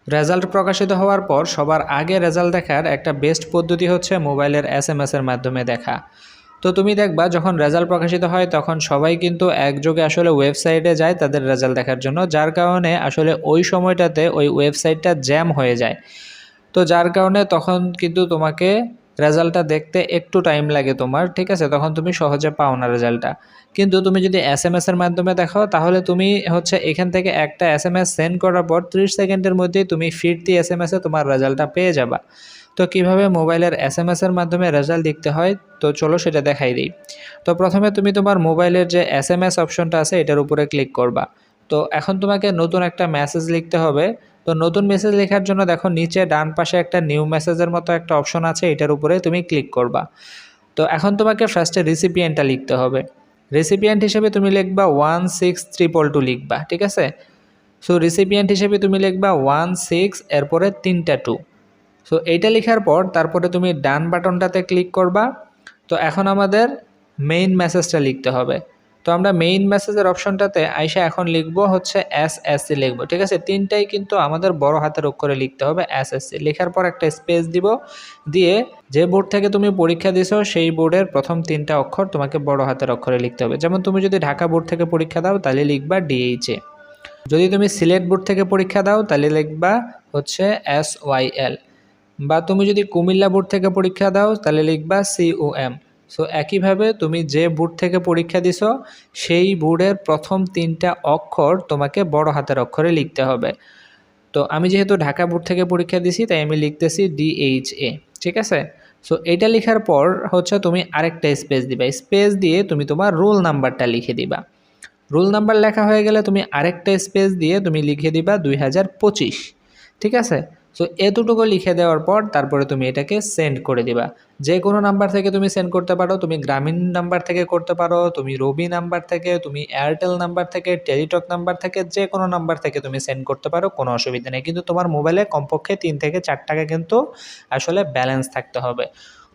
Result প্রকাশিত হওয়ার পর সবার আগে রেজাল্ট দেখার একটা বেস্ট পদ্ধতি হচ্ছে মোবাইলের এসএমএসের মাধ্যমে দেখা। তো তুমি দেখবা যখন রেজাল্ট প্রকাশিত হয় তখন সবাই কিন্তু একযোগে আসলে ওয়েবসাইটে যায় তাদের রেজাল্ট দেখার জন্য, যার কারণে আসলে ওই সময়টাতে ওই ওয়েবসাইটটা জ্যাম হয়ে যায়। তো যার কারণে তখন কিন্তু তোমাকে রেজাল্টটা দেখতে একটু টাইম লাগে তোমার, ঠিক আছে, তখন তুমি সহজে পাও না রেজাল্টটা। কিন্তু তুমি যদি এসএমএসের মাধ্যমে দেখো তাহলে তুমি হচ্ছে এখান থেকে একটা এসএমএস সেন্ড করার পর 30 সেকেন্ডের মধ্যেই তুমি ফিরতি এসএমএসে তোমার রেজাল্টটা পেয়ে যাবা। তো কিভাবে মোবাইলের এসএমএসের মাধ্যমে রেজাল্ট দেখতে হয় তো চলো সেটা দেখাই দিই। তো প্রথমে তুমি তোমার মোবাইলের যে এসএমএস অপশনটা আছে এটার উপরে ক্লিক করবা। তো এখন তোমাকে নতুন একটা মেসেজ লিখতে হবে। তো নতুন মেসেজ লেখার জন্য দেখো নিচে ডান পাশে একটা নিউ মেসেজের মতো একটা অপশন আছে, এটার উপরে তুমি ক্লিক করবা। তো এখন তোমাকে ফার্স্টে রেসিপিয়েন্টটা লিখতে হবে। রেসিপিয়েন্ট হিসেবে তুমি লিখবা 16322 লিখবা, ঠিক আছে। সো রেসিপিয়েন্ট হিসেবে তুমি লিখবা 16 এরপরে 3টা 2। সো এইটা লেখার পর তারপরে তুমি ডান বাটনটাতে ক্লিক করবা। তো এখন আমাদের মেইন মেসেজটা লিখতে হবে। তো আমরা মেইন মেসেজের অপশনটাতে আইসা এখন লিখবো হচ্ছে এসএসসি লিখবো, ঠিক আছে। তিনটাই কিন্তু আমাদের বড় হাতের অক্ষরে লিখতে হবে এসএসসি। লেখার পর একটা স্পেস দিব, দিয়ে যে বোর্ড থেকে তুমি পরীক্ষা দিছো সেই বোর্ডের প্রথম 3টা অক্ষর তোমাকে বড় হাতের অক্ষরে লিখতে হবে। যেমন তুমি যদি ঢাকা বোর্ড থেকে পরীক্ষা দাও তাহলে লিখবা ডিএইচএ। যদি তুমি সিলেট বোর্ড থেকে পরীক্ষা দাও তাহলে লিখবা হচ্ছে SYL। বা তুমি যদি কুমিল্লা বোর্ড থেকে পরীক্ষা দাও তাহলে লিখবা COM। সো একইভাবে তুমি যে বোর্ড থেকে পরীক্ষা দিছো সেই বোর্ডের প্রথম 3টা অক্ষর তোমাকে বড় হাতের অক্ষরে লিখতে হবে। তো আমি যেহেতু ঢাকা বোর্ড থেকে পরীক্ষা দিছি তাই আমি লিখতেছি DHA, ঠিক আছে। সো এইটা লেখার পর হচ্ছে তুমি আরেকটা স্পেস দিবা, স্পেস দিয়ে তুমি তোমার রোল নাম্বারটা লিখে দিবা। রোল নাম্বার লেখা হয়ে গেলে তুমি আরেকটা স্পেস দিয়ে তুমি লিখে দিবা 2025, ঠিক আছে। সো এতটুকু লিখে দেওয়ার পর তারপরে তুমি এটাকে সেন্ড করে দিবা। যে কোনো নাম্বার থেকে তুমি সেন্ড করতে পারো, তুমি গ্রামীণ নাম্বার থেকে করতে পারো, তুমি রবি নাম্বার থেকে, তুমি এয়ারটেল নাম্বার থেকে, টেলিটক নাম্বার থেকে, যে কোনো নাম্বার থেকে তুমি সেন্ড করতে পারো, কোনো অসুবিধা নেই। কিন্তু তোমার মোবাইলে কমপক্ষে 3 থেকে 4 টাকা কিন্তু আসলে ব্যালেন্স থাকতে হবে।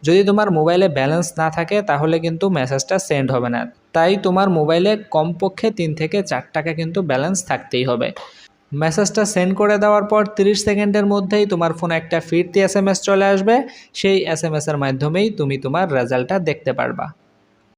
যদি তোমার মোবাইলে ব্যালেন্স না থাকে তাহলে কিন্তু মেসেজটা সেন্ড হবে না। তাই তোমার মোবাইলে কমপক্ষে 3 থেকে 4 টাকা কিন্তু ব্যালেন্স থাকতেই হবে। মেসেজটা সেন্ড করে দেওয়ার পর 30 সেকেন্ডের মধ্যেই তোমার ফোনে একটা ফিরতি এসএমএস চলে আসবে। সেই এসএমএসের মাধ্যমেই তুমি তোমার রেজাল্টটা দেখতে পারবা।